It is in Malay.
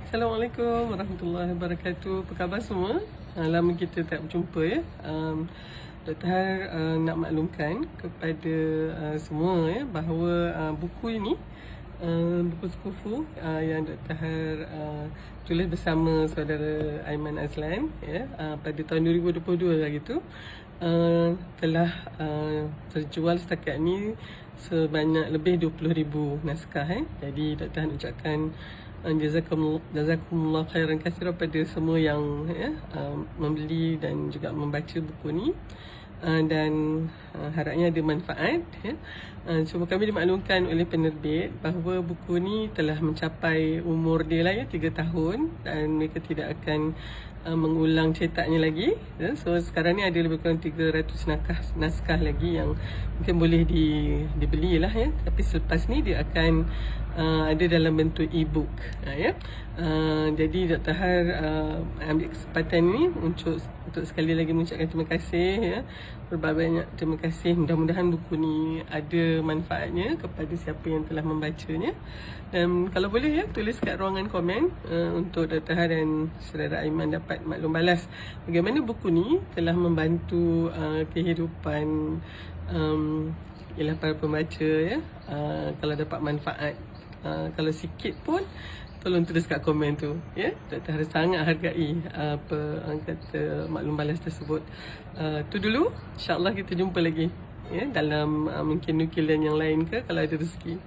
Assalamualaikum warahmatullahi wabarakatuh. Apa khabar semua? Lama kita tak berjumpa ya. Dr. Har nak maklumkan kepada semua ya bahawa buku ini buku Sekufu yang Dr. Har tulis bersama saudara Aiman Azlan ya pada tahun 2022 hari tu telah terjual setakat ni sebanyak lebih 20,000 naskah Jadi Dr. Har ucapkan jazakumullah khairan katsira pada semua yang membeli dan juga membaca buku ni dan harapnya ada manfaat ya. Cuma kami dimaklumkan oleh penerbit bahawa buku ni telah mencapai umur dia lah ya 3 tahun dan mereka tidak akan mengulang cetaknya lagi ya. So sekarang ni ada lebih kurang 300 naskah lagi yang mungkin boleh dibeli lah ya. Tapi selepas ni dia akan ada dalam bentuk e-book ya. Jadi Dr. Har ambil kesempatan ni untuk sekali lagi mengucapkan terima kasih ya. Berbanyak terima kasih. Mudah-mudahan buku ni ada manfaatnya kepada siapa yang telah membacanya. Dan kalau boleh ya, tulis kat ruangan komen untuk Dr. Har dan saudara Aiman dapat maklum balas bagaimana buku ni telah membantu kehidupan ialah para pembaca ya. Kalau dapat manfaat, kalau sikit pun tolong tulis kat komen tu ya. Dr. Har sangat hargai kata maklum balas tersebut. Tu dulu, insya-Allah kita jumpa lagi ya dalam mungkin nukilan yang lain ke kalau ada rezeki.